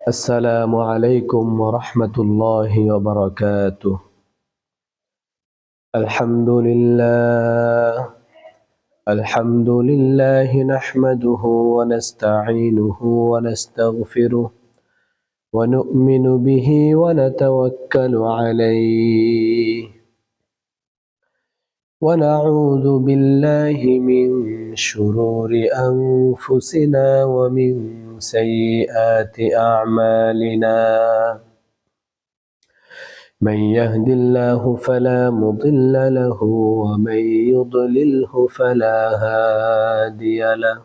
السلام عليكم ورحمة الله وبركاته. الحمد لله نحمده ونستعينه ونستغفره ونؤمن به ونتوكل عليه ونعوذ بالله من شرور أنفسنا ومن سيئات أعمالنا. من يهد الله فلا مضل له ومن يضلله فلا هادي له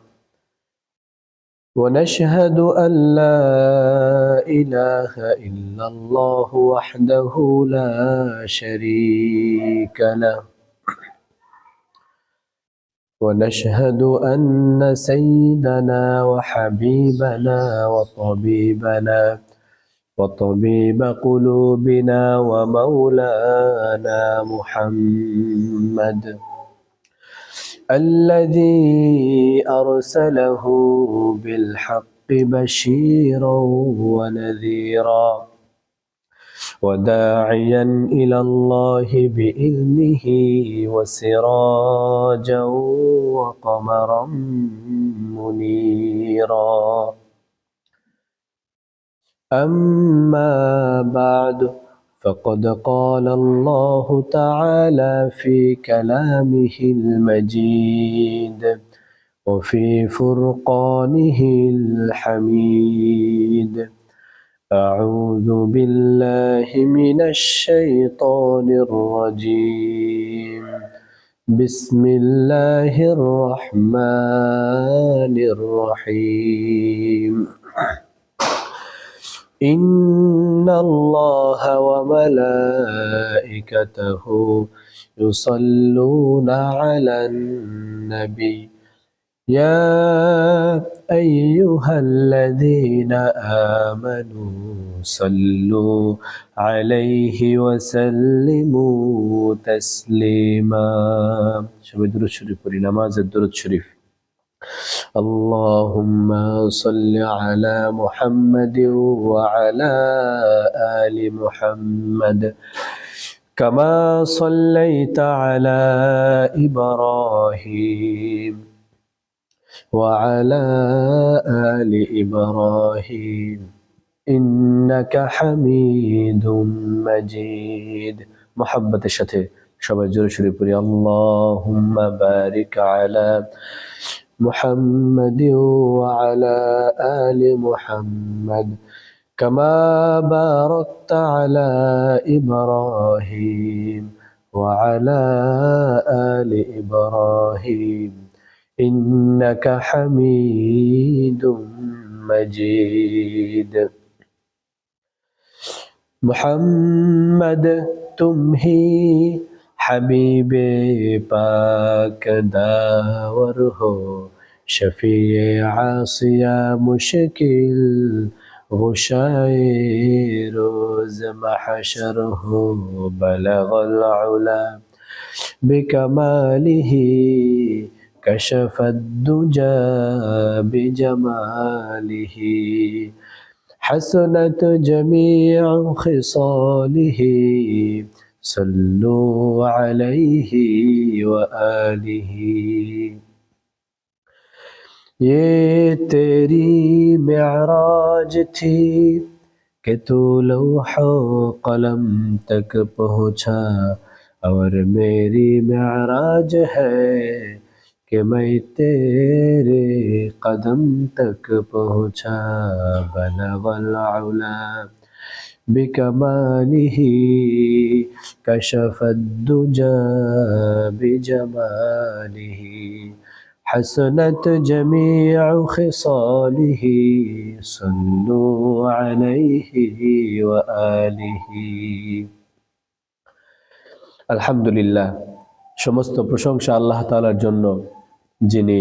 ونشهد أن لا إله إلا الله وحده لا شريك له ونشهد أن سيدنا وحبيبنا وطبيب قلوبنا ومولانا محمد الذي أرسله بالحق بشيرا ونذيرا وداعيا إلى الله بإذنه وسراجا وقمرا منيرا. أما بعد فقد قال الله تعالى في كلامه المجيد وفي فرقانه الحميد. أعوذ بالله من الشيطان الرجيم. بسم الله الرحمن الرحيم. إن الله وملائكته يصلون على النبي يا أيها الذين آمنوا صلوا عليه وسلموا تسليما. شباب درود شريف পড়ি নামাজ درود شريف. اللهم صل على محمد وعلى آل محمد كما صليت على إبراهيم وعلى آل إبراهيم إنك حميد مجيد. محبة الشتى شباب جور شريف পড়ি اللهم بارك على محمد وعلى آل محمد كما باركت على إبراهيم وعلى آل إبراهيم إنك حميد مجيد. محمد तुम्ही حبیب پاک داور ہو شفیع عاصیہ مشکل غشائے روز محشر ہو بلغ العلا بکمالہ کشف الدجى بجماله حسنت جميع خصاله صلوا عليه وآله. یہ تیری معراج تھی کہ تو لوح و قلم تک پہنچا اور میری معراج ہے کہ میں تیرے قدم تک پہنچا. بلغ العلا بکمالہ کشف الدجى بجمالہ حسنت جميع خصاله صلوا عليه وآله. আলহামদুলিল্লাহ, সমস্ত প্রশংসা আল্লাহ তাআলার জন্য, যিনি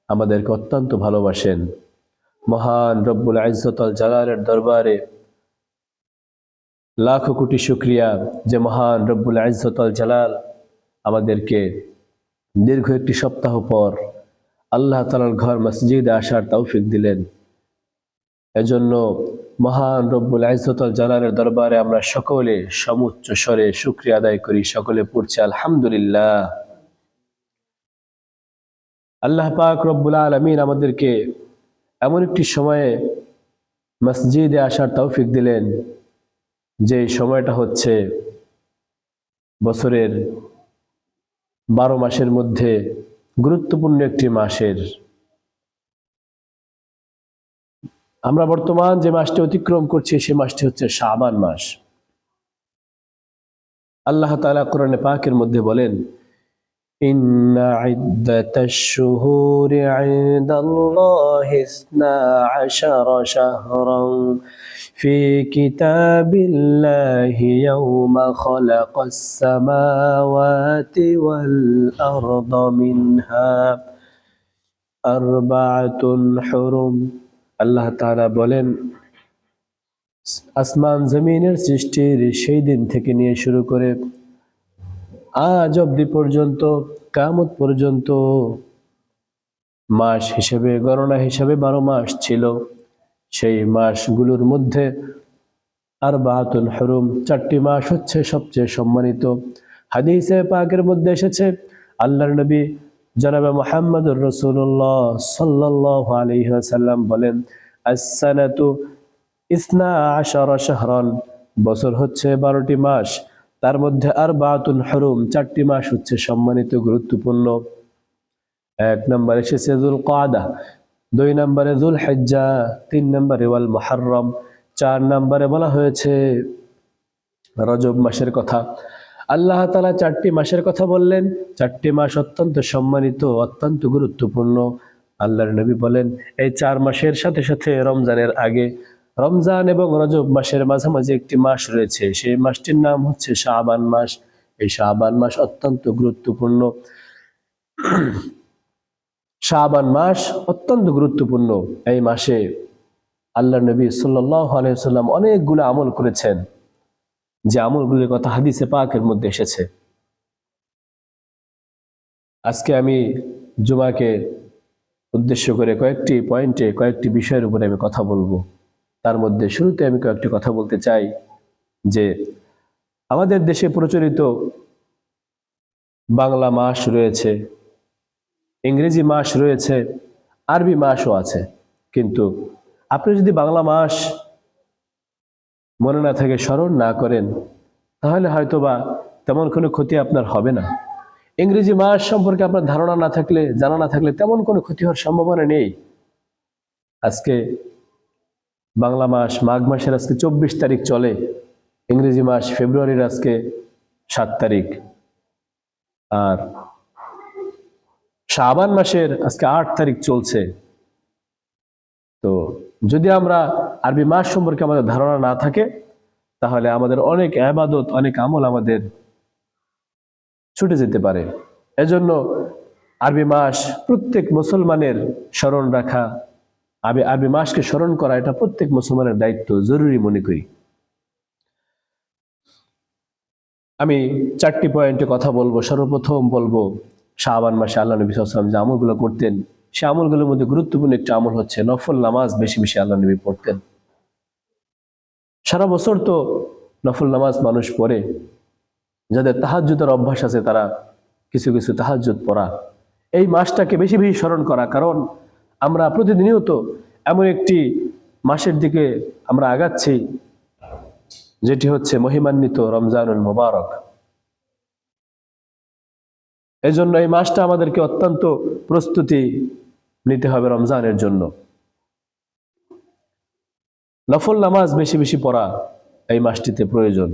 আমাদেরকে অত্যন্ত ভালোবাসেন। মহান রব্বুল ইজ্জত আল জালালের দরবারে লাখো কোটি শুকরিয়া যে মহান রব্বুল ইজ্জত আল জালাল আমাদেরকে দীর্ঘ একটি সপ্তাহ পর আল্লাহ তাআলার ঘর মসজিদে আসার তৌফিক দিলেন। এজন্য মহান রব্বুল ইজ্জতুল জালালের দরবারে আমরা সকলে সমুচ্চ স্বরে শুকরিয়া আদায় করি, সকলে পড়ছি আলহামদুলিল্লাহ। আল্লাহ পাক রব্বুল আলামিন আমাদেরকে এমন একটি সময়ে মসজিদে আসার তৌফিক দিলেন, যে সময়টা হচ্ছে বছরের 12 মাসের মধ্যে গুরুত্বপূর্ণ একটি মাসের। আমরা বর্তমান যে মাসটি অতিক্রম করছি সে মাসটি হচ্ছে শাবান মাস। আল্লাহ তাআলা কোরআনে পাকের মধ্যে বলেন, ইন্না ইদ্দাতাশ শুহুরি ইনদাল্লাহি 12 শাহরান ফি কিতাবিল্লাহি ইয়াওমা খালাকাস সামাওয়াতি ওয়াল আরদা মিনহা আরবাআতুন হুরুম। আল্লাহ তাআলা বলেন, আসমান জমিনের সৃষ্টির সেই দিন থেকে নিয়ে শুরু করে আজ অবধি পর্যন্ত, কিয়ামত পর্যন্ত মাস হিসেবে, গণনা হিসেবে 12 মাস ছিল। সেই মাসগুলোর মধ্যে আরবাআতুন হুরুম, 4টি মাস হচ্ছে সবচেয়ে সম্মানিত। হাদিসে পাকের মধ্যে এসেছে, আল্লাহর নবী জনাবে মুহাম্মদুর রাসূলুল্লাহ সাল্লাল্লাহু আলাইহি ওয়াসাল্লাম বলেন, আস-সানাতু 12 শাহরান, বছর হচ্ছে 12টি মাস, তার মধ্যে আরবাআতুন হুরুম, 4টি মাস হচ্ছে সম্মানিত, গুরুত্বপূর্ণ। 1 নম্বরে এসেছে যুলকাদা, 2 নম্বরে যুলহিজ্জা, 3 নম্বরে ওয়াল মুহররম, 4 নম্বরে বলা হয়েছে রজব মাসের কথা। আল্লাহ তাআলা 4টি মাসের কথা বললেন। 4টি মাস অত্যন্ত সম্মানিত, অত্যন্ত গুরুত্বপূর্ণ। আল্লাহর নবী বলেন, এই 4 মাসের সাথে সাথে রমজানের আগে, রমজান এবং রজব মাসের মাঝামাঝি একটি মাস রয়েছে, সেই মাসটির নাম হচ্ছে শাবান মাস। এই শাবান মাস অত্যন্ত গুরুত্বপূর্ণ। শাবান মাস অত্যন্ত গুরুত্বপূর্ণ। এই মাসে আল্লাহর নবী সাল্লাল্লাহু আলাইহি ওয়াসাল্লাম অনেকগুলো আমল করেছেন, যে আমলগুলোর কথা হাদিসে পাকের মধ্যে এসেছে। আজকে আমি জুমাকে উদ্দেশ্য করে কয়েকটি পয়েন্টে, কয়েকটি বিষয়ের উপরে আমি কথা বলবো। তার মধ্যে শুরুতে আমি কয়েকটি কথা বলতে চাই, যে আমাদের দেশে প্রচলিত বাংলা মাস রয়েছে, ইংরেজি মাস রয়েছে, আরবি মাসও আছে। কিন্তু আপনি যদি বাংলা মাস মনে না থাকে, স্মরণ না করেন, তাহলে হয়তোবা তেমন কোনো ক্ষতি আপনার হবে না। ইংরেজি মাস সম্পর্কে আপনার ধারণা না থাকলে, জানা না থাকলে তেমন কোনো ক্ষতি হওয়ার সম্ভাবনা নেই। আজকে বাংলা মাস মাঘ মাসের আজকে 24 তারিখ চলে, ইংরেজি মাস ফেব্রুয়ারির আজকে 7 তারিখ, আর শাবান মাসের আজকে 8 তারিখ চলছে। তো যদি আমরা আরবি মাস সম্পর্কে আমাদের ধারণা না থাকে, তাহলে আমাদের অনেক ইবাদত, অনেক আমল আমাদের ছুটে যেতে পারে। এজন্য আরবি মাস প্রত্যেক মুসলমানের স্মরণ রাখা, আরবি মাসকে স্মরণ করা, এটা প্রত্যেক মুসলমানের দায়িত্ব, জরুরি মনে করি। আমি 4টি পয়েন্টে কথা বলবো। সর্বপ্রথম বলবো, শাবান মাসে আল্লাহ নবী সাল্লাল্লাহু আলাইহি ওয়াসাল্লাম যে আমলগুলো করতেন, সে আমলগুলোর মধ্যে গুরুত্বপূর্ণ একটি আমল হচ্ছে নফল নামাজ বেশি বেশি আল্লাহ নবী পড়তেন। সারা বছর তো নফল নামাজ মানুষ পড়ে, যাদের তাহাজ্জুদের অভ্যাস আছে তারা কিছু কিছু তাহাজ্জুদ পড়া, এই মাসটাকে বেশি বেশি স্মরণ করা। কারণ আমরা প্রতিনিয়ত এমন একটি মাসের দিকে আমরা আগাচ্ছি, যেটি হচ্ছে মহিমান্বিত রমজানুল মুবারক। এই জন্য এই মাসটা আমাদেরকে অত্যন্ত প্রস্তুতি নিতে হবে রমজানের জন্য। নফল নামাজ বেশি বেশি পড়া এই মাসটিতে প্রয়োজন।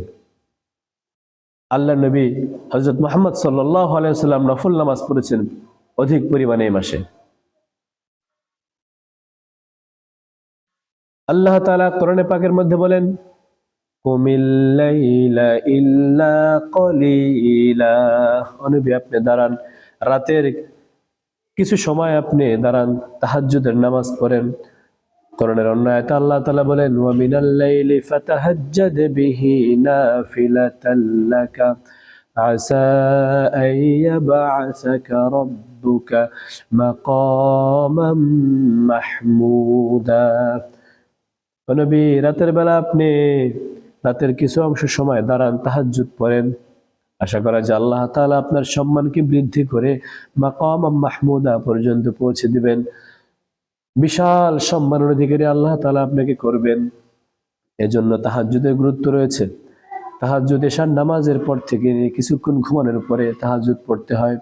আল্লাহর নবী হযরত মুহাম্মদ সাল্লাল্লাহু আলাইহি ওয়াসাল্লাম নফল নামাজ পড়েছেন অধিক পরিমাণে এই মাসে। আল্লাহ তাআলা কোরআনে পাকের মধ্যে বলেন, কুমিল লাইলা ইল্লা কলিলা, ও নবী আপনি দাঁড়ান, রাতের কিছু সময় আপনি দাঁড়ান, তাহাজ্জুদের নামাজ পড়েন। কোরআনের অন্য আয়াতে আল্লাহ তাআলা বলেন, ওয়া মিনাল লাইলি ফাতাহাজ্জাদ বিহি নাফিলাতাল লাকা আসা আন ইয়াবআসাকা রাব্বুকা মাকামান মাহমুদা। ও নবী, রাতের বেলা আপনি রাতের কিছু অংশ সময় দাঁড়ান, তাহাজ্জুদ পড়েন। আশা করা যায় আল্লাহ তাআলা আপনার সম্মানকে বৃদ্ধি করে মাকাম মাহমুদা পর্যন্ত পৌঁছে দিবেন। বিশাল সম্মানের অধিকারী আল্লাহ তাআলা আপনাকে করবেন। এজন্য তাহাজ্জুদের গুরুত্ব রয়েছে। তাহাজ্জুদ এশার নামাজের পর থেকে কিছুক্ষণ ঘুমানোর পরে তাহাজ্জুদ পড়তে হয়।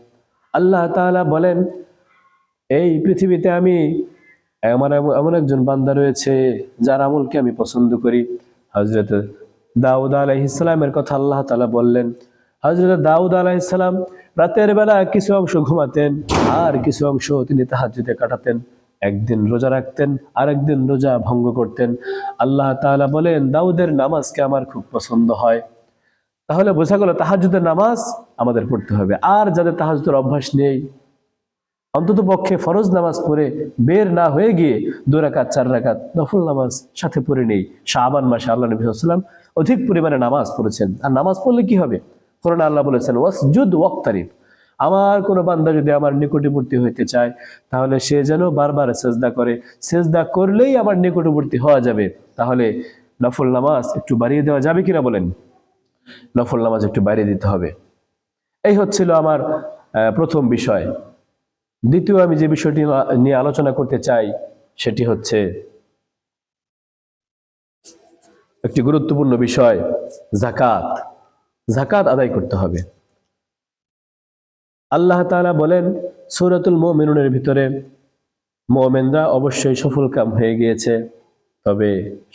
আল্লাহ তাআলা বলেন, এই পৃথিবীতে আমি আমার এমন একজন বান্দা রয়েছে যার আমলকে আমি পছন্দ করি। হযরত দাউদ আলাইহিস সালামের কথা আল্লাহ তাআলা বললেন। হযরত দাউদ আলাইহিস সালাম রাতের বেলা কিছু অংশ ঘুমাতেন, আর কিছু অংশ তিনি তাহাজ্জুদে কাটাতেন। একদিন রোজা রাখতেন, আর একদিন রোজা ভঙ্গ করতেন। আল্লাহ তাআলা বলেন, দাউদের নামাজকে আমার খুব পছন্দ হয়। তাহলে বোঝা গেল তাহাজ্জুদের নামাজ আমাদের পড়তে হবে। আর যাদের তাহাজ্জুদের অভ্যাস নেই, অন্তত পক্ষে ফরজ নামাজ পড়ে বের না হয়ে গিয়ে 2 রাকাত 4 রাকাত নফল নামাজ সাথে পড়ে নেই। শাবান মাসে আল্লাহ নবী সাল্লাল্লাহু আলাইহি ওয়াসাল্লাম অধিক পরিমাণে নামাজ পড়েছেন। আর নামাজ পড়লে কি হবে? কোরআনে আল্লাহ বলেছেন, ওয়াসজুদ ওয়াক্তারিব। আমার কোনো বান্দা যদি আমার নিকটবর্তী হইতে চায়, তাহলে সে যেন বারবার সেজদা করে। সেজদা করলেই আমার নিকটবর্তী হওয়া যাবে। তাহলে নফল নামাজ একটু বাড়িয়ে দেওয়া যাবে কিনা বলেন? নফল নামাজ একটু বাড়িয়ে দিতে হবে। এই হচ্ছিল আমার প্রথম বিষয়। দ্বিতীয় আমি যে বিষয়টি নিয়ে আলোচনা করতে চাই সেটি হচ্ছে একটি গুরুত্বপূর্ণ বিষয়, যাকাত। যাকাত আদায় করতে হবে। আল্লাহ তাআলা বলেন সূরাতুল মুমিনুনের ভিতরে, মুমিনরা অবশ্যই সফলকাম হয়ে গিয়েছে, তবে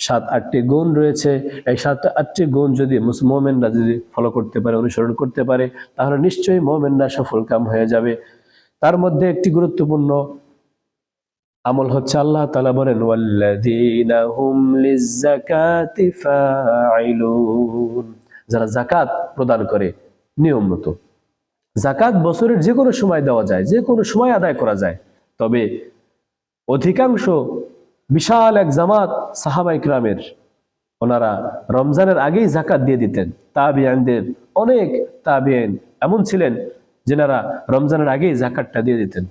7-8টি গুণ রয়েছে। এই 7-8টি গুণ যদি মুমিনরা যদি ফলো করতে পারে, অনুসরণ করতে পারে, তাহলে নিশ্চয়ই মুমিনরা সফলকাম হয়ে যাবে। তার মধ্যে একটি গুরুত্বপূর্ণ আমল হচ্ছে আল্লাহ তাআলা বলেন, ওয়াল্লাযীনা হুম লিয-যাকাতি ফাঈলুন। যারা যাকাত প্রদান করে নিয়ম মতো। যাকাত বছরের যে কোনো সময় দেওয়া যায়, যে কোনো সময় আদায় করা যায়। তবে অধিকাংশ বিশাল এক জামাত সাহাবায়ে কিরামের, ওনারা রমজানের আগেই যাকাত দিয়ে দিতেন। তাবিঈনদের অনেক তাবিঈন এমন ছিলেন যেনারা রমজানের আগেই যাকাতটা দিয়ে দিতেন।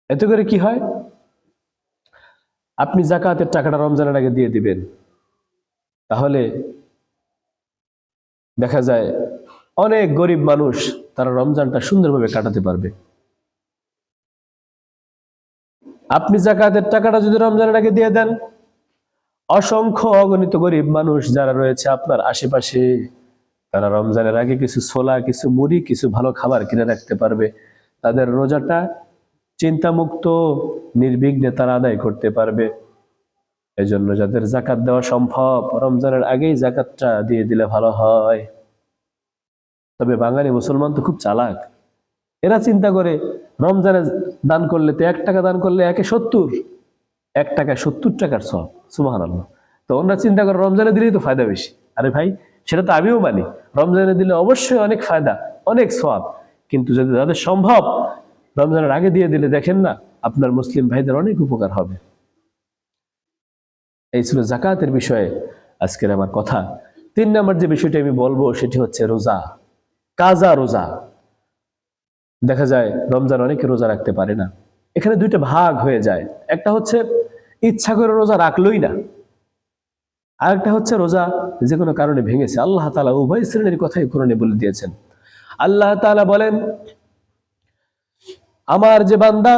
এতে করে কি হয়? আপনি যাকাতের টাকাটা রমজানের আগে দিয়ে দিবেন, তাহলে দেখা যায় অনেক গরিব মানুষ তারা রমজানটা সুন্দরভাবে কাটাতে পারবে। আপনি যাকাতের টাকাটা যদি রমজানের আগে দিয়ে দেন, অসংখ্য অগণিত গরিব মানুষ যারা রয়েছে আপনার আশেপাশে, তারা রমজানের আগে কিছু ছোলা, কিছু মুড়ি, কিছু ভালো খাবার কিনে রাখতে পারবে। তাদের রোজাটা চিন্তামুক্ত নির্বিঘ্নে তারা আদায় করতে পারবে। এজন্য যাদের যাকাত দেওয়া সম্ভব, রমজানের আগেই যাকাতটা দিয়ে দিলে ভালো হয়। তবে বাঙালি মুসলমান তো খুব চালাক। এরা চিন্তা করে রমজানে দান করলে তো 1 টাকা দান করলে 1/70, 1 টাকায় 70 টাকার সওয়াব। সুবহানাল্লাহ। তো ওরা চিন্তা করে রমজানে দিলেই তো ফায়দা বেশি। আরে ভাই, সেটা তো আমিও মানি, রমজানে দিলে অবশ্যই অনেক ফায়দা, অনেক সওয়াব। কিন্তু যদি যাদের সম্ভব রমজানের আগে দিয়ে দিলে দেখেন না, আপনার মুসলিম ভাইদের অনেক উপকার হবে। এই ছিল যাকাতের বিষয়ে আজকের আমার কথা। 3 নম্বর যে বিষয়টি আমি বলবো সেটি হচ্ছে রোজা, কাজা রোজা। দেখা যায় রমজান অনেকে রোজা রাখতে পারে না। এখানে 2টা ভাগ হয়ে যায়। একটা হচ্ছে ইচ্ছা করে রোজা রাখলোই না, আরেকটা হচ্ছে রোজা যে কোনো কারণে ভেঙেছে। আল্লাহ তাআলা উভয় শ্রেণীর কথাই কোরআনে বলে দিয়েছেন। আল্লাহ তাআলা বলেন, আমার যে বান্দা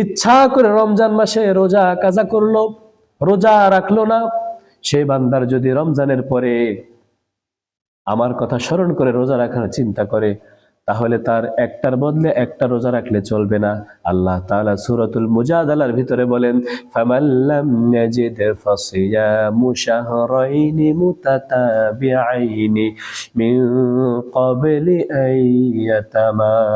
ইচ্ছা করে রমজান মাসে রোজা কাজা করলো, রোজা রাখলো না, সেই বান্দার যদি রমজানের পরে আমার কথা স্মরণ করে রোজা রাখার চিন্তা করে, তাহলে তার একটার বদলে একটা রোজা রাখলে চলবে না। আল্লাহ তাআলা সূরাতুল মুজাদালার ভিতরে বলেন, ফামাল্লাম ইয়াজিদ ফাসিয়ামু শাহরাইনি মুতাতাবিআইনি মিন ক্বাবলি আইয়াতামাসসা।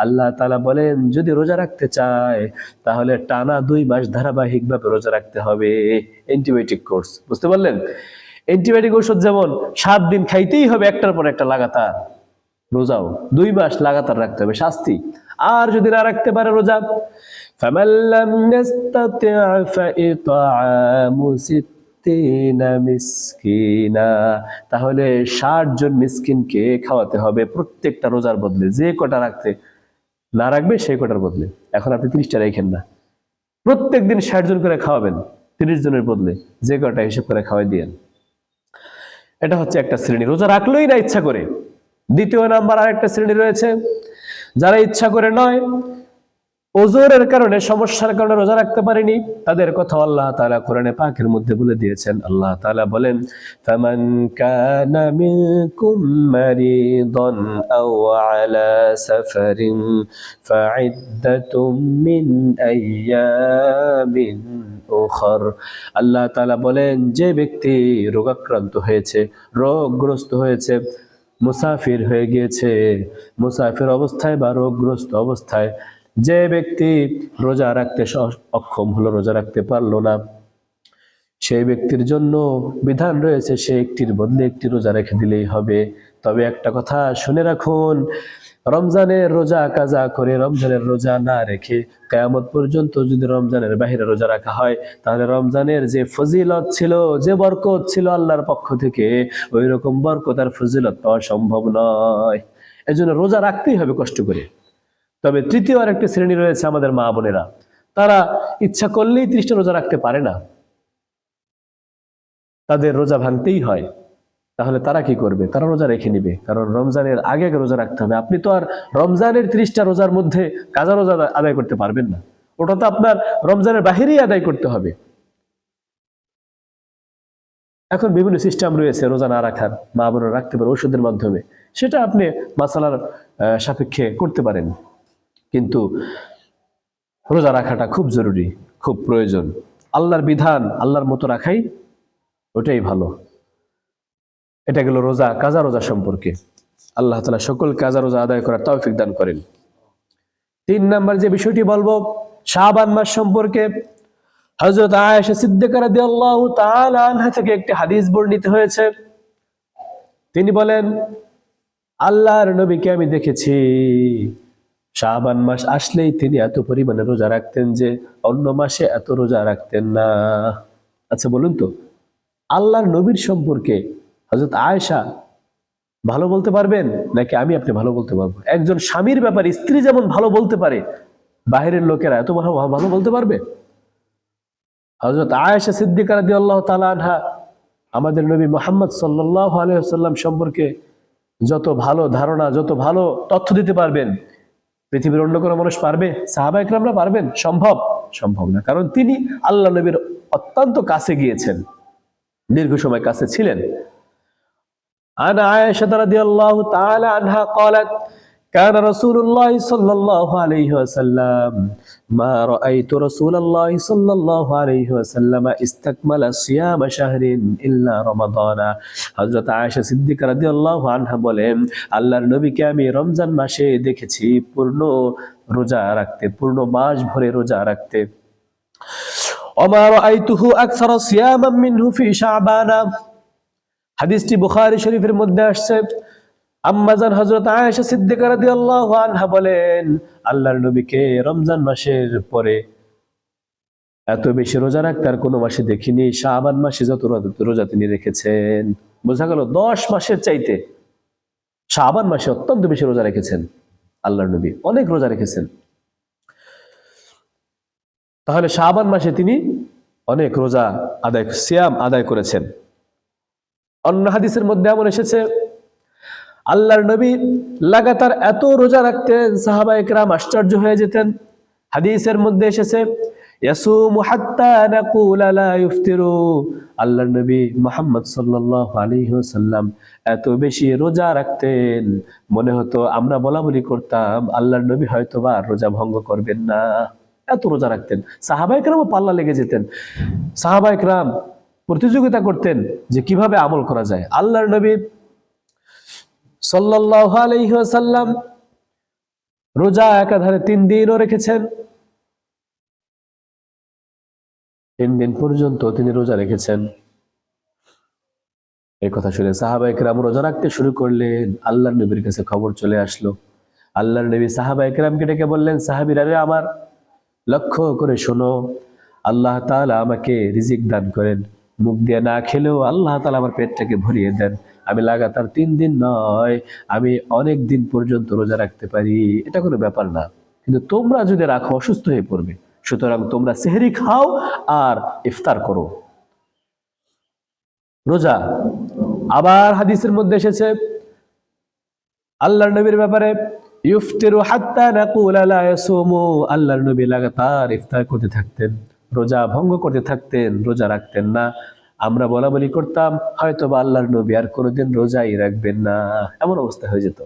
আল্লাহ তাআলা বলেন, যদি রোজা রাখতে চায় তাহলে টানা 2 মাস ধারাবাহিকভাবে রোজা রাখতে হবে। অ্যান্টিবায়োটিক কোর্স, বুঝতে পারলেন? অ্যান্টিবায়োটিক ওষুধ যেমন 7 দিন খাইতেই হবে একটার পর একটা লাগাতার, রোজাও 2 মাস লাগাতার রাখতে হবে, শাস্তি। আর যদি না রাখতে পারে রোজা, ফামাল্লাম ইয়াস্তাতি' ফাইতআমু 60 মিসকিনা, তাহলে 60 জন মিসকিনকে খাওয়াতে হবে প্রত্যেকটা রোজার বদলে। যে কটা রাখতে না রাখবে সেই কটার বদলে। এখন আপনি 30টা রাখেন না, প্রত্যেকদিন 60 জন করে খাওয়াবেন, 30 জনের বদলে যে কটা হিসেব করে খাওয়াই দিয়েন। এটা হচ্ছে একটা শ্রেণী, রোজা রাখলোই না ইচ্ছা করে। দ্বিতীয় নাম্বার আরেকটা শ্রেণী রয়েছে, যারা ইচ্ছা করে নয়, ওজরের কারণে, সমস্যার কারণে রোজা রাখতে পারেনি, তাদের কথা আল্লাহ তাআলা কোরআনে পাকের মধ্যে বলে দিয়েছেন। আল্লাহ তাআলা বলেন, ফামান কানা মিনকুম মারিদান আও আলা সাফারিন ফাইদ্দাতুম মিন আইয়ামিন উখর। আল্লাহ তাআলা বলেন, যে ব্যক্তি রোগাক্রান্ত হয়েছে, রোগগ্রস্ত হয়েছে, মুসাফির হয়ে গিয়েছে, মুসাফির অবস্থায় বা রোগগ্রস্ত অবস্থায় যে ব্যক্তি রোজা রাখতে অক্ষম হলো, রোজা রাখতে পারলো না, সেই ব্যক্তির জন্য বিধান রয়েছে সে একটির বদলে একটি রোজা রেখে দিলেই হবে। তবে একটা কথা শুনে রাখুন, রমজানের রোজা কাজা করে, রমজানের রোজা না রেখে কিয়ামত পর্যন্ত যদি রমজানের বাইরে রোজা রাখা হয়, তাহলে রমজানের যে ফজিলত ছিল, যে বরকত ছিল আল্লাহর পক্ষ থেকে, ওই রকম বরকত আর ফজিলত পাওয়া সম্ভব নয়। এজন্য রোজা রাখতেই হবে কষ্ট করে। তবে তৃতীয় আরেকটি শ্রেণী রয়েছে আমাদের মা বোনেরা, তারা ইচ্ছা করলেই 30টা রোজা রাখতে পারে না, তাদের রোজা ভাঙতেই হয়। তাহলে তারা কি করবে? তারা রোজা রেখে নিবে, কারণ রমজানের আগে আগে রোজা রাখতে হবে। আপনি তো আর রমজানের 30টা রোজার মধ্যে কাজা রোজা আদায় করতে পারবেন না, ওটা তো আপনার রমজানের বাহিরেই আদায় করতে হবে। এখন বিভিন্ন সিস্টেম রয়েছে রোজা না রাখার, মা বোনেরা রাখতে পারে ওষুধের মাধ্যমে, সেটা আপনি মাসালার সাপেক্ষে করতে পারেন, কিন্তু রোজা রাখাটা খুব জরুরি, খুব প্রয়োজন। আল্লাহর বিধান আল্লাহর মতো রাখাই ওটাই ভালো। এটা গেল রোজা, কাজা রোজা সম্পর্কে। আল্লাহ তাআলা সকল কাজা রোজা আদায় করার তৌফিক দান করেন। 3 নাম্বার যে বিষয়টি বলবো, শাবান মাস সম্পর্কে। হযরত আয়েশা সিদ্দিকা রাদিয়াল্লাহু তাআলা আনহা থেকে একটি হাদিস বর্ণিত হয়েছে। তিনি বলেন, আল্লাহর নবীকে আমি দেখেছি শাবান মাস আসলেই তিনি এত পরিমাণে রোজা রাখতেন যে অন্য মাসে এত রোজা রাখতেন না। আচ্ছা বলুন তো, আল্লাহর নবীর সম্পর্কে হযরত আয়েশা ভালো বলতে পারবেন নাকি আমি আপনি ভালো বলতে পারবো? একজন স্বামীর ব্যাপারে স্ত্রী যেমন ভালো বলতে পারে, বাহিরের লোকেরা এত ভালো বলতে পারবে? হযরত আয়েশা সিদ্দিকা রাদিয়াল্লাহু তাআলা আনহা আমাদের নবী মুহাম্মদ সাল্লাল্লাহু আলাইহি ওয়াসাল্লাম সম্পর্কে যত ভালো ধারণা, যত ভালো তথ্য দিতে পারবেন, পৃথিবীর অন্য কোনো মানুষ পারবে? সাহাবা ইকরামরা পারবেন? সম্ভব না, কারণ তিনি আল্লাহ নবীর অত্যন্ত কাছে গিয়েছেন, দীর্ঘ সময় কাছে ছিলেন। عن عائشة رضي الله تعالى عنها قالت كان رسول الله صلى الله عليه وسلم ما رأيت رسول الله صلى الله عليه وسلم استكمل صيام شهر إلا رمضان। হযরত আয়েশা সিদ্দিকা রাদিয়াল্লাহু আনহা বলেন, আল্লাহর নবীকে আমি রমজান মাসে দেখেছি পূর্ণ রোজা রাখতে, পূর্ণ মাস ভরে রোজা রাখতে। وما رأيته أكثر صياما منه في شعبان। হাদিসটি বুখারী শরীফের মধ্যে আসছে। আম্মাজান হযরত আয়েশা সিদ্দিকা রাদিয়াল্লাহু আনহা বলেন, আল্লাহর নবীকে রমজান মাসের পরে এত বেশি রোজা রাখতে আর কোনো মাসে দেখিনি, শাবান মাসে যত রোজা তিনি রেখেছেন। বোঝা গেল 10 মাসের চাইতে শাবান মাসে অত্যন্ত বেশি রোজা রেখেছেন আল্লাহর নবী, অনেক রোজা রেখেছেন। তাহলে শাবান মাসে তিনি অনেক রোজা সিয়াম আদায় করেছেন। অন্য হাদিসের মধ্যে এমন এসেছে, আল্লাহর নবী লাগাতার এত রোজা রাখতেন, সাহাবায়ে কেরাম আশ্চর্য হয়ে যেতেন। হাদিসের মধ্যে এসেছে, ইয়াসুমু হাত্তা নাকুলা লা ইফতিরু। আল্লাহর নবী মুহাম্মদ সাল্লাল্লাহু আলাইহি ওয়াসাল্লাম এত বেশি রোজা রাখতেন, মনে হতো আমরা বলাবলি করতাম আল্লাহর নবী হয়তোবা রোজা ভঙ্গ করবেন না, এত রোজা রাখতেন। সাহাবায়ে কেরাম পাল্লা লেগে যেতেন, সাহাবায়ে কেরাম প্রতিযোগিতা করতেন যে কিভাবে আমল করা যায়। আল্লাহর নবী সাল্লাল্লাহু আলাইহি ওয়াসাল্লাম রোজা একাধারে 3 দিনও রেখেছেন। 3 দিন পর্যন্ত তিনি রোজা রেখেছেন। এই কথা শুনে সাহাবায়ে কেরাম রোজা রাখতে শুরু করলেন। আল্লাহর নবীর কাছে খবর চলে আসলো। আল্লাহর নবী সাহাবায়ে কেরামকে ডেকে বললেন, সাহাবীরা রে আমার, লক্ষ্য করে শোনো, আল্লাহ তাআলা আমাকে রিজিক দান করেন, মুখ দিয়ে না খেলেও আল্লাহ তাআলা আমার পেটটাকে ভরিয়ে দেন। আমি লাগাতার 3 দিন নয়, আমি অনেক দিন পর্যন্ত রোজা রাখতে পারি, এটা কোনো ব্যাপার না। কিন্তু তোমরা যদি রাখো অসুস্থ হয়ে পড়বে, সুতরাং তোমরা সেহরি খাও আর ইফতার করো। রোজা, আবার হাদিসের মধ্যে এসেছে আল্লাহর নবীর ব্যাপারে, ইফতিরু হাত্তা নাকুলা লা ইয়াসুমু, আল্লাহর নবী লাগাতার ইফতার করতে থাকতেন, রোজা ভঙ্গ করতে থাকতেন, রোজা রাখতেন না। আমরা বলা বলি করতাম হয়তো বা আল্লাহর নবী আর কোনোদিন রোজাই রাখবেন না, এমন অবস্থা হয়ে যেত।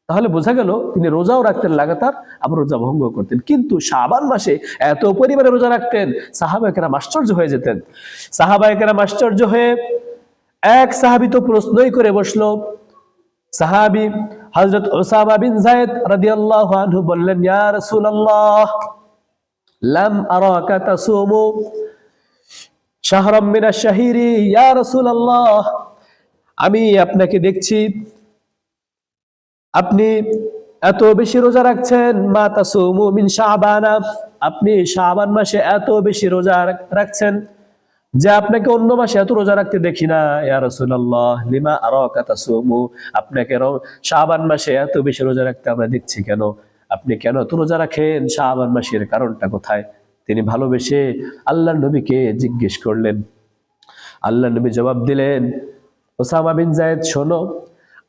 তাহলে বোঝা গেল তিনি রোজাও রাখতেন লাগাতার, আবার রোজা ভঙ্গ করতেন। কিন্তু শাবান মাসে এত পরিমাণে রোজা রাখতেন, সাহাবায়ে কেরাম আশ্চর্য হয়ে যেতেন। সাহাবায়ে কেরাম আশ্চর্য হয়ে এক সাহাবী তো প্রশ্নই করে বসলো। সাহাবী হযরত উসামা বিন যায়েদ রাদিয়াল্লাহু আনহু বললেন, ইয়া রাসূলুল্লাহ লাম আরাকা তাসুমু শাহরাম মিনাশ শাহিরি, ইয়া রাসূলুল্লাহ আমি আপনাকে দেখছি আপনি এত বেশি রোজা রাখছেন, মা তাসুমু মিন শাবানা, আপনি শাবান মাসে এত বেশি রোজা রাখছেন যে আপনাকে অন্য মাসে এত রোজা রাখতে দেখি না। ইয়া রাসূলুল্লাহ লিমা আরাকা তাসুমু, আপনাকে শাবান মাসে এত বেশি রোজা রাখতে আমরা দেখছি কেন? আপনি কেন এত রোজা রাখেন? শাবান মাসের কারণটা কোথায়? তিনি ভালোবেসে আল্লাহর নবীকে জিজ্ঞেস করলেন। আল্লাহর নবী জবাব দিলেন, ওসামা বিন যায়েদ শোনো,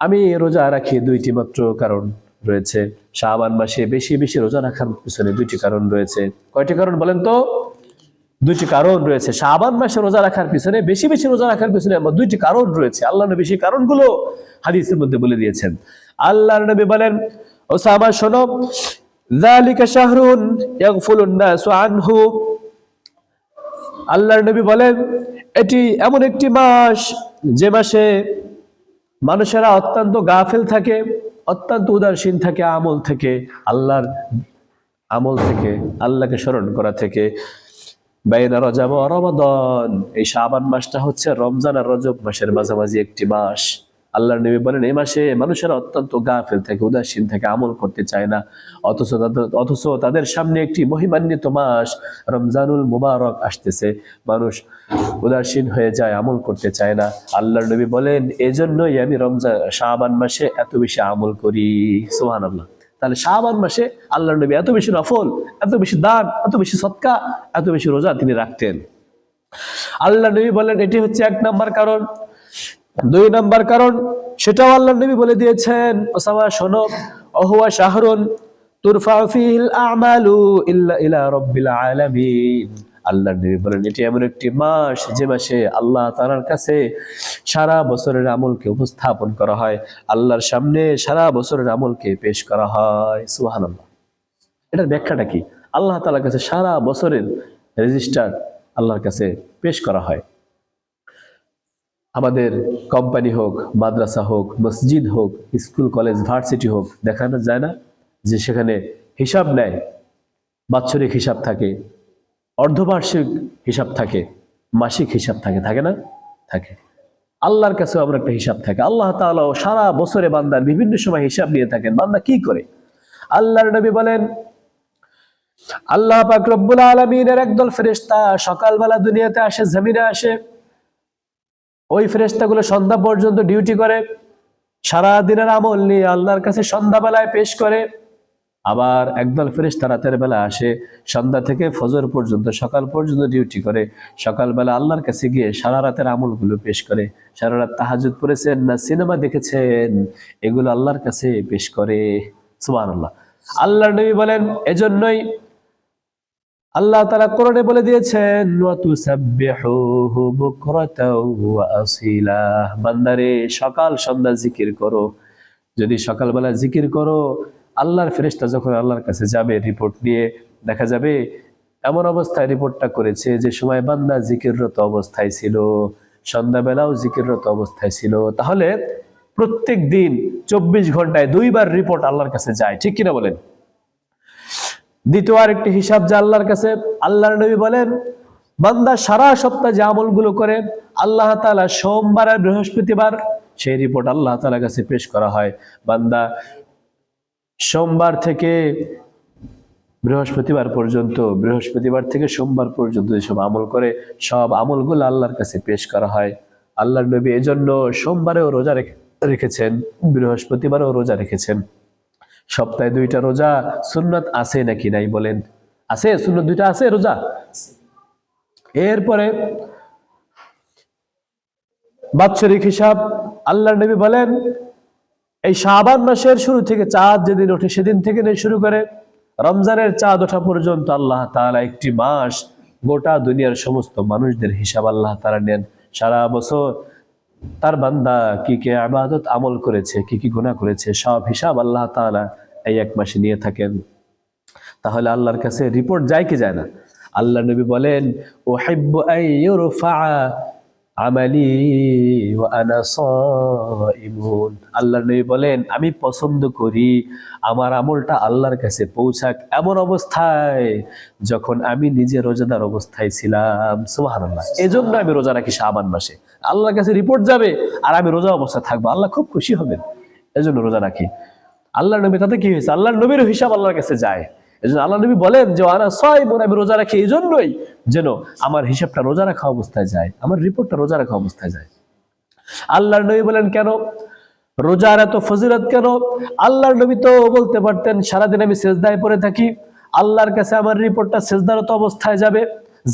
আমি রোজা রাখি দুইটি মাত্র কারণ রয়েছে। শাবান মাসে বেশি বেশি রোজা রাখার পিছনে দুইটি কারণ রয়েছে। কয়টি কারণ বলেন তো? দুইটি কারণ রয়েছে। শাবান মাসে রোজা রাখার পিছনে, বেশি বেশি রোজা রাখার পিছনে আমার দুইটি কারণ রয়েছে। আল্লাহর নবী সেই কারণগুলো হাদিসের মধ্যে বলে দিয়েছেন। আল্লাহর নবী বলেন, ওসামা শোনো, যালিকা শাহরুন ইয়াগফুলুন নাসু আনহু, আল্লাহর নবী বলেন এটি এমন একটি মাস যে মাসে মানুষেরা অত্যন্ত গাফেল থাকে, অত্যন্ত উদাসীন থাকে আমল থেকে, আল্লাহর আমল থেকে, আল্লাহকে স্মরণ করা থেকে। বাইনা রজব ওয়া রমাদান, এই শাবান মাসটা হচ্ছে রমজান আর রজব মাসের মাঝামাঝি একটি মাস। আল্লাহর নবী বলেন এই মাসে মানুষেরা অত্যন্ত গাফেল থাকে, উদাসীন থাকে, আমল করতে চায় না। অথচ তাদের সামনে একটি মহিমান্বিত মাস রমজানুল মুবারক আসতেছে, মানুষ উদাসীন হয়ে যায়, আমল করতে চায় না। আল্লাহর নবী বলেন এজন্যই আমি শাবান মাসে এত বেশি আমল করি। সুবহানাল্লাহ। তাহলে শাবান মাসে আল্লাহর নবী এত বেশি নফল, এত বেশি দান, এত বেশি সদকা, এত বেশি রোজা তিনি রাখতেন। আল্লাহর নবী বলেন এটি হচ্ছে এক নাম্বার কারণ। দুই নাম্বার কারণ, সেটাও আল্লাহর নবী বলে দিয়েছেন, ওসামা শোনো, ওহুয়া শাহরুন তুরফাউ ফিহিল আমালু ইল্লা ইলা রাব্বিল আলামিন, আল্লাহর নবী বলেন এটি এমন একটি মাস যে মাসে আল্লাহ তাআলার কাছে সারা বছরের আমলকে উপস্থাপন করা হয়, আল্লাহর সামনে সারা বছরের আমলকে পেশ করা হয়। সুবহানাল্লাহ। এটার ব্যাখ্যাটা কি? আল্লাহ তাআলার কাছে সারা বছরের রেজিস্টার আল্লাহর কাছে পেশ করা হয়। আমাদের কোম্পানি হোক, মাদ্রাসা হোক, মসজিদ হোক, স্কুল কলেজ ভার্সিটি হোক, দেখানো যায় না যে সেখানে হিসাব নেয়, বাৎসরিক হিসাব থাকে, অর্ধবার্ষিক হিসাব থাকে, মাসিক হিসাব থাকে, থাকে না? থাকে। আল্লাহর কাছেও আমরা একটা হিসাব থাকে। আল্লাহ তাআলা সারা বছরে বান্দার বিভিন্ন সময় হিসাব নিয়ে থাকেন, বান্দা কি করে। আল্লাহর নবী বলেন আল্লাহ পাক রব্বুল আলামিনের একদল ফেরেশতা সকালবেলা দুনিয়াতে আসে, জমিনে আসে, ওই ফেরেশতাগুলো সন্ধ্যা পর্যন্ত ডিউটি করে, সারা দিনের আমল নিয়ে আল্লাহর কাছে সন্ধ্যাবেলায় পেশ করে। আবার একদল ফেরেশতা রাতের বেলা আসে, সন্ধ্যা থেকে ফজর পর্যন্ত, সকাল পর্যন্ত ডিউটি করে, সকালবেলা আল্লাহর কাছে গিয়ে সারা রাতের আমলগুলো পেশ করে। সারা রাত তাহাজ্জুদ পড়েছেন না সিনেমা দেখেছেন, এগুলো আল্লাহর কাছে পেশ করে। সুবহানাল্লাহ। আল্লাহর নবী বলেন এজন্যই আল্লাহ তাআলা কোরআনে বলে দিয়েছেন ওয়া তুসাব্বিহুহু বুকরাতাও ওয়া আসিলা, বান্দারে সকাল সন্ধ্যা জিকির করো। যদি সকালবেলা জিকির করো, আল্লাহর ফেরেশতা যখন আল্লাহর কাছে যাবে রিপোর্ট নিয়ে, দেখা যাবে এমন অবস্থায় রিপোর্টটা করেছে যে সময় বান্দা জিকিররত অবস্থায় ছিল, সন্ধ্যাবেলাও জিকিররত অবস্থায় ছিল। তাহলে প্রত্যেক দিন 24 ঘন্টায় 2 বার রিপোর্ট আল্লাহর কাছে যায়, ঠিক কিনা বলেন? দ্বিতীয় আরেকটি হিসাব যা আল্লাহর কাছে, আল্লাহর নবী বলেন বান্দা সারা সপ্তাহ যে আমলগুলো করে আল্লাহ তাআলা সোমবার আর বৃহস্পতিবার সেই রিপোর্ট আল্লাহ তাআলার কাছে পেশ করা হয়। বান্দা সোমবার থেকে বৃহস্পতিবার পর্যন্ত, বৃহস্পতিবার থেকে সোমবার পর্যন্ত যেসব আমল করে সব আমলগুলো আল্লাহর কাছে পেশ করা হয়। আল্লাহর নবী এজন্য সোমবারেও রোজা রেখেছেন, বৃহস্পতিবারেও রোজা রেখেছেন। সপ্তাহে 2টা রোজা সুন্নাত আছে নাকি নাই বলেন? আছে, সুন্নত দুইটা আছে রোজা। এরপরে বাৎসরিক হিসাব, আল্লাহর নবী বলেন এই শাবান মাসের শুরু থেকে চাঁদ যেদিন ওঠে সেদিন থেকে নিয়ে শুরু করে রমজানের চাঁদ ওঠা পর্যন্ত আল্লাহ তাআলা একটি মাস, গোটা দুনিয়ার সমস্ত মানুষদের হিসাব আল্লাহ তাআলা নেন। সারা বছর তার বান্দা কি কি ইবাদত আমল করেছে, কি কি গুনাহ করেছে, সব হিসাব আল্লাহ তাআলা এই এক মাসে নিয়ে থাকেন। তাহলে আল্লাহর কাছে রিপোর্ট যায় কি যায় না? আল্লাহ নবী বলেন উহিব্বু আন ইউরফা আমালি ওয়া আনা সাইমুন। আল্লাহর নবী বলেন আমি পছন্দ করি আমার আমলটা আল্লাহর কাছে পৌঁছাক এমন অবস্থায় যখন আমি নিজে রোজাদার অবস্থায় ছিলাম। সুবহানাল্লাহ। এজন্য আমি রোজা রাখি শাবান মাসে, আল্লাহর কাছে রিপোর্ট যাবে আর আমি রোজা অবস্থায় থাকবো, আল্লাহ খুব খুশি হবেন, এজন্য রোজা রাখি। আল্লাহর নবী তাতে কি হয়েছে? আল্লাহর নবীর হিসাব আল্লাহর কাছে যায়। এজন্য আল্লাহ নবী বলেন যে আনা সাইমুন, আমি রোজা রাখি এই জন্যই যেন আমার হিসাবটা রোজা রাখা অবস্থায় যায়, আমার রিপোর্টটা রোজা রাখা অবস্থায় যায়। আল্লাহর নবী বলেন কেন রোজার এত ফজিলত কেন? আল্লাহর নবী তো বলতে পারতেন সারাদিন আমি সেজদায় পড়ে থাকি, আল্লাহর কাছে আমার রিপোর্টটা সেজদারত অবস্থায় যাবে,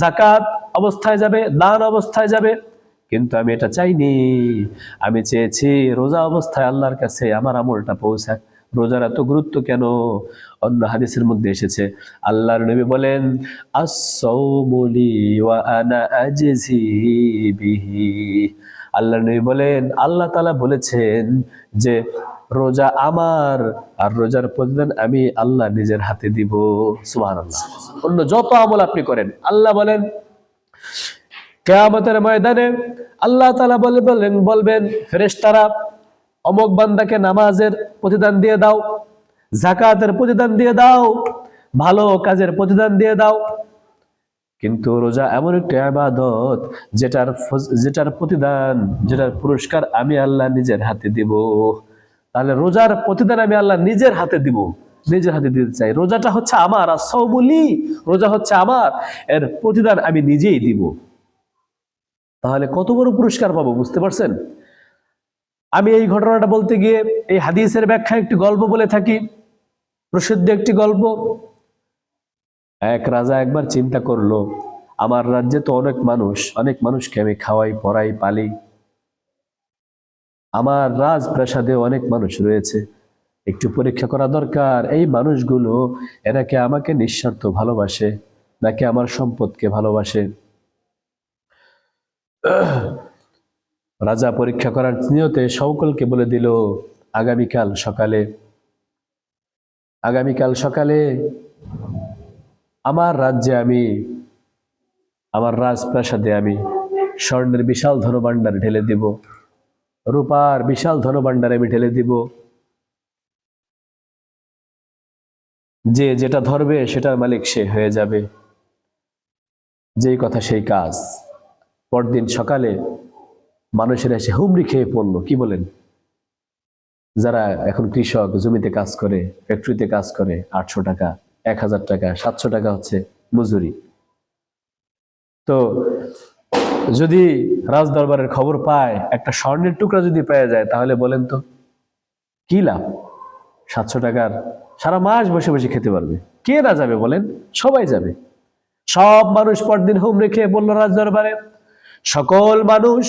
জাকাত অবস্থায় যাবে, দান অবস্থায় যাবে, কিন্তু আমি এটা চাইনি। আমি চেয়েছি রোজা অবস্থায় আল্লাহর কাছে আমার আমলটা পৌঁছাক। রোজার এত গুরুত্ব কেন? অন্য হাদিসের মধ্যে এসেছে আল্লাহর নবী বলেন আস-সাওমু লি ওয়া আনা আজজি বিহি। আল্লাহর নবী বলেন আল্লাহ তাআলা বলেছেন যে রোজা আমার, আর রোজার প্রতিদান আমি আল্লাহ নিজের হাতে দিব। সুবহানাল্লাহ। অন্য যত আমল আপনি করেন, আল্লাহ বলেন কিয়ামতের ময়দানে আল্লাহ তাআলা বলবেন ফেরেশতারা অমুক বান্দাকে নামাজের প্রতিদান দিয়ে দাও, যাকাতের প্রতিদান দিয়ে দাও, ভালো কাজের প্রতিদান দিয়ে দাও। কিন্তু রোজা এমন একটা ইবাদত যেটার প্রতিদান, যেটার পুরস্কার আমি আল্লাহ নিজের হাতে দিব। তাহলে রোজার প্রতিদান আমি আল্লাহ নিজের হাতে দিব, নিজের হাতে দিতে চাই। রোজাটা হচ্ছে আমার, আর সাওমুলি, রোজা হচ্ছে আমার, এর প্রতিদান আমি নিজেই দিব। তাহলে কত বড় পুরস্কার পাবো, বুঝতে পারছেন? আমি এই ঘটনাটা বলতে গিয়ে এই হাদিসের ব্যাখ্যা একটি গল্প বলে থাকি, প্রসিদ্ধ একটি গল্প। এক রাজা একবার চিন্তা করলো আমার রাজ্যে তো অনেক মানুষকে আমি খাওয়াই, পড়াই, পালি, আমার রাজপ্রাসাদে অনেক মানুষ রয়েছে, একটু পরীক্ষা করা দরকার এই মানুষগুলো এরা কি আমাকে নিঃস্বার্থ ভালোবাসে নাকি আমার সম্পদকে ভালোবাসে। রাজা পরীক্ষা করার নিয়তে সকলকে বলে দিল আগামীকাল সকালে আমার রাজ্যে আমার রাজপ্রাসাদে আমি স্বর্ণের বিশাল ধনভাণ্ডার ঢেলে দিব, রূপার বিশাল ধনভাণ্ডার আমি ঢেলে দিব, যে যেটা ধরবে সেটার মালিক সে হয়ে যাবে। যেই কথা সেই কাজ। পরদিন সকালে মানুষেরা এসে হুমড়ি খেয়ে পড়লো। কি বলেন? যারা এখন কৃষক, জমিতে কাজ করে, ফ্যাক্টরিতে কাজ করে, 800 টাকা, 1000 টাকা, 700 টাকা হচ্ছে মজুরি। তো যদি রাজদরবারের খবর পায় একটা স্বর্ণের টুকরা যদি পেয়ে যায়, তাহলে বলেন তো কি লাভ? 700 টাকার সারা মাস বসে বসে খেতে পারবে। কে না যাবে বলেন? সবাই যাবে। সব মানুষ পরদিন হুমড়ি খেয়ে পড়লো রাজদরবারে। সকল মানুষ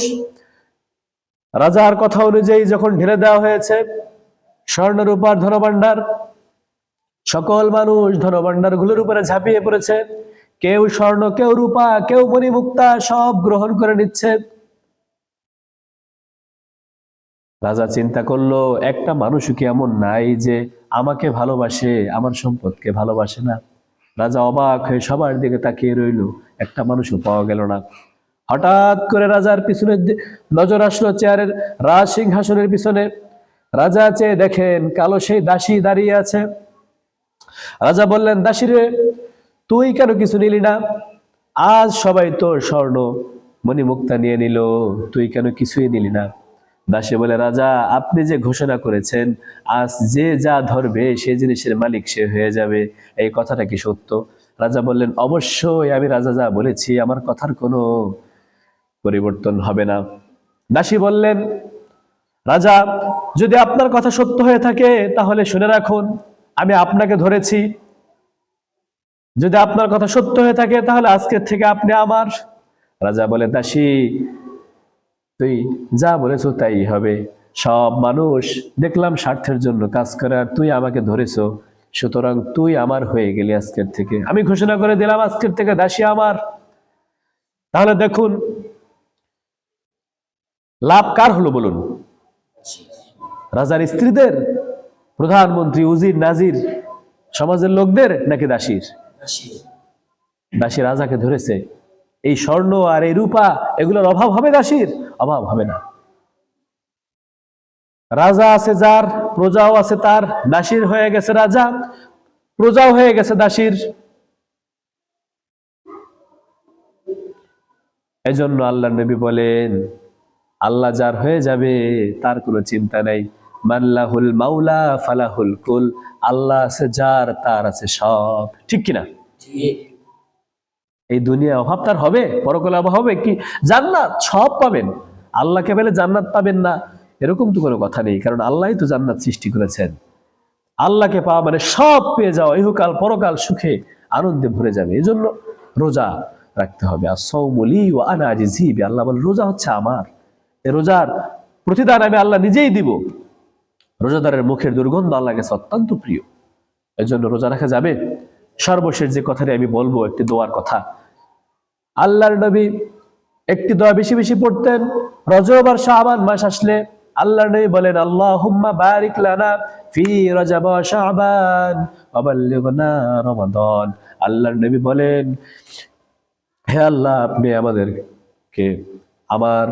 রাজার কথা অনুযায়ী যখন ঢেলে দেওয়া হয়েছে স্বর্ণ রূপার ধনভাণ্ডার, সকল মানুষ ধনভাণ্ডার গুলোর উপরে ঝাঁপিয়ে পড়েছে। কেউ স্বর্ণ, কেউ রূপা, কেউ মণিমুক্তা সব গ্রহণ করে নিচ্ছে। রাজা চিন্তা করলো একটা মানুষও কি এমন নাই যে আমাকে ভালোবাসে, আমার সম্পদকে ভালোবাসে না। রাজা অবাক হয়ে সবার দিকে তাকিয়ে রইল, একটা মানুষও পাওয়া গেল না। হঠাৎ করে রাজার পিছনে নজর আসলো চেয়ারের, রাজ সিংহাসনের পিছনে। রাজা চেয়ে দেখেন কালো সেই দাসী দাঁড়িয়ে আছে। রাজা বললেন, দাসী রে, তুই কেন কিছু নিলি না? আজ সবাই তোর স্বর্ণ মণিমুক্তা নিয়ে নিল, তুই কেন কিছুই নিলি না? দাসী বলে, রাজা আপনি যে ঘোষণা করেছেন আজ যে যা ধরবে সে জিনিসের মালিক সে হয়ে যাবে, এই কথাটা কি সত্য? রাজা বললেন, অবশ্যই, আমি রাজা যা বলেছি আমার কথার কোনো পরিবর্তন হবে না। দাসী বললেন, রাজা যদি আপনার কথা সত্য হয়ে থাকে তাহলে শুনে রাখুন, আমি আপনাকে ধরেছি, যদি আপনার কথা সত্য হয়ে থাকে তাহলে আজকের থেকে আপনি আমার। রাজা বলে, দাসী তুই যা বলেছো তাই হবে। সব মানুষ দেখলাম স্বার্থের জন্য কাজ করে, আর তুই আমাকে ধরেছো, সুতরাং তুই আমার হয়ে গেলি আজকের থেকে। আমি ঘোষণা করে দিলাম আজকের থেকে দাসী আমার। তাহলে দেখুন লাভ কার হলো বলুন? রাজার স্ত্রীদের, প্রধানমন্ত্রী, উজির, নাজির, সমাজের লোকদের, নাকি দাসীর? দাসী রাজাকে ধরেছে। এই স্বর্ণ আর এই রূপা এগুলোর অভাব হবে দাসীর? অভাব হবে না। রাজা আছে যার, প্রজাও আছে তার। দাসীর হয়ে গেছে রাজা, প্রজাও হয়ে গেছে দাসীর। এজন্য আল্লাহ নবী বলেন, আল্লাহ যার হয়ে যাবে তার কোনো চিন্তা নাই। মাল্লাহুল মাওলা ফালাহুল কুল। আল্লাহ আছে যার, তার আছে সব। ঠিক কিনা? এই দুনিয়া অভাব তার হবে, পরকালে অভাব হবে কি? জান্নাত সব পাবেন। আল্লাহকে পেলে জান্নাত পাবেন না এরকম তো কোনো কথা নেই, কারণ আল্লাহই তো জান্নাত সৃষ্টি করেছেন। আল্লাহকে পাওয়া মানে সব পেয়ে যাওয়া, ইহকাল পরকাল সুখে আনন্দে ভরে যাবে। এই জন্য রোজা রাখতে হবে। আস-সাওমু লি ওয়া আনা আজজি বিহি। আল্লাহ বলেন রোজা হচ্ছে আমার, এই রোজার প্রতিদান আমি আল্লাহ নিজেই দিব। রোজাদারের মুখের দুর্গন্ধ আল্লাহর কাছে অত্যন্ত প্রিয়। এই জন্য রোজা রাখা যাবে। সর্বশেষ যে কথাটি আমি বলবো, একটি দোয়ার কথা। আল্লাহর নবী একটি দোয়া বেশি বেশি পড়তেন রজব আর শাবান মাস আসলে। আল্লাহর নবী বলেন, আল্লাহুম্মা বারিক লানা ফি রজব ওয়া শাবান ওয়া বাল্লিগনা রমাদান। আল্লাহর নবী বলেন, হে আল্লাহ, আপনি আমাদেরকে আমার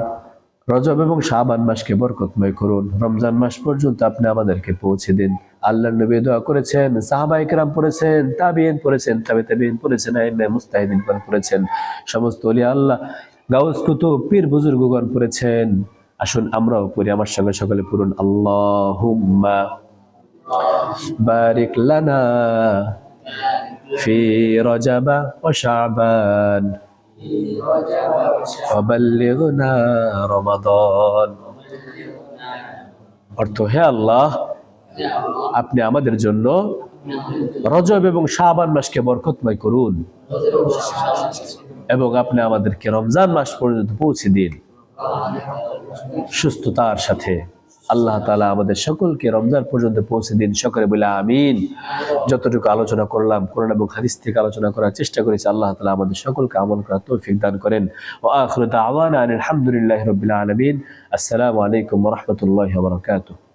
রজব এবং শাবান মাসকে বরকতময় করুন, রমজান মাস পর্যন্ত আপনি আমাদেরকে পৌঁছে দিন। আল্লাহর নবী দোয়া করেছেন, সাহাবায়ে কেরাম পড়েছেন, তাবিঈন পড়েছেন, তাবিঈন পড়েছেন, আইম্মা মুজতাহিদিন পড়েছেন, সমস্ত ওলিয়া আল্লাহ, গাউস কুতুব, পীর বুজুর্গগণ পড়েছেন। আসুন আমরাও পড়ি, আমার সঙ্গে সকলে পড়ুন, আল্লাহুম্মা বারিক লানা ফি রজব ওয়া শাবান ওয়া বাল্লিগনা রমাদান। অর্থ, হে আল্লাহ, আপনি আমাদের জন্য রজব এবং শাবান মাসকে বরকতময় করুন এবং আপনি আমাদেরকে রমজান মাস পর্যন্ত পৌঁছে দিন সুস্থতার সাথে। আল্লাহ তাআলা আমাদের সকলকে রমজান পর্যন্ত পৌঁছে দিন। সকলে বলে আমিন। যতটুকু আলোচনা করলাম, কোরআন এবং হাদিস থেকে আলোচনা করার চেষ্টা করেছি, আল্লাহ তাআলা আমাদের সকলকে আমল করার তৌফিক দান করেন। ওয়া আখিরু দাওয়ানা আলহামদুলিল্লাহি রাব্বিল আলামিন। আসসালামু আলাইকুম ওয়া রাহমাতুল্লাহি ওয়া বারাকাতুহু।